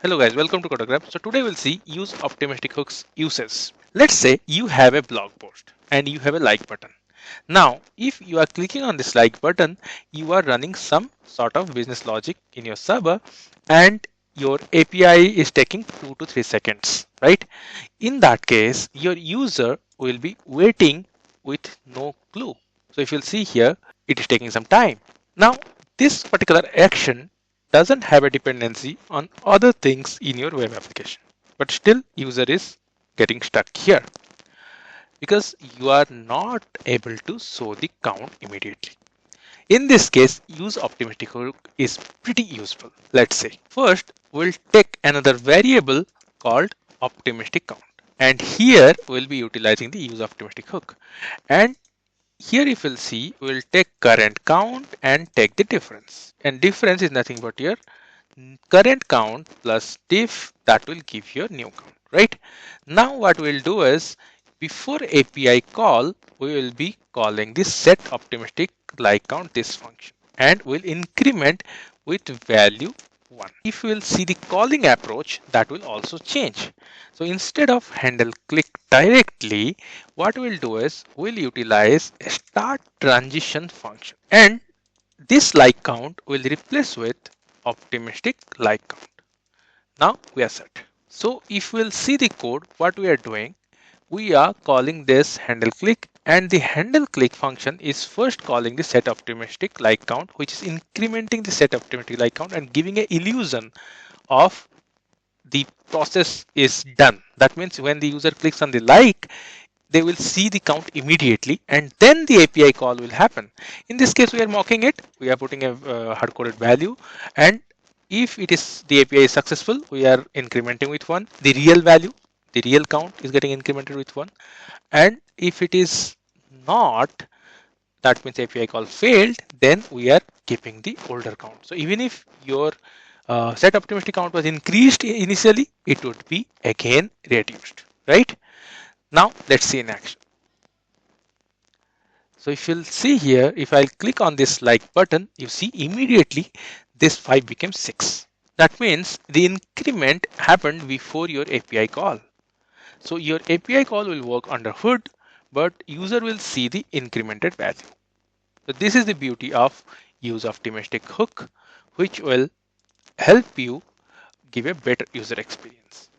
Hello guys, welcome to Codograph. So today we'll see use optimistic hooks uses. Let's say you have a blog post and you have a like button. Now, if you are clicking on this like button, you are running some sort of business logic in your server and your API is taking 2 to 3 seconds, right? In that case, your user will be waiting with no clue. So if you'll see here, it is taking some time. Now, this particular action doesn't have a dependency on other things in your web application, but still user is getting stuck here because you are not able to show the count immediately. In this case, use optimistic hook is pretty useful. Let's say first we'll take another variable called optimistic count, and here we'll be utilizing the use optimistic hook. And here if you'll see, we'll take current count and take the difference. And difference is nothing but your current count plus diff that will give you a new count, right? Now what we'll do is before API call, we will be calling this set optimistic like count this function and we'll increment with value 1. If you will see the calling approach, that will also change. So instead of handle click directly, what we'll do is we'll utilize a start transition function and this like count will replace with optimistic like count. Now we are set. So if we'll see the code, what we are doing, we are calling this handle click and the handle click function is first calling the set optimistic like count, which is incrementing the set optimistic like count and giving an illusion of the process is done. That means when the user clicks on the like, they will see the count immediately and then the API call will happen. In this case, we are mocking it. We are putting a hard-coded value, and if it is the API is successful, we are incrementing with 1. The real value, the real count is getting incremented with 1. And if it is not, that means API call failed, then we are keeping the older count. So even if your set optimistic count was increased initially, it would be again reduced, right? Now let's see in action. So if you'll see here, if I'll click on this like button, you see immediately this 5 became 6. That means the increment happened before your API call. So your API call will work under hood, but user will see the incremented value. So this is the beauty of use optimistic hook, which will help you give a better user experience.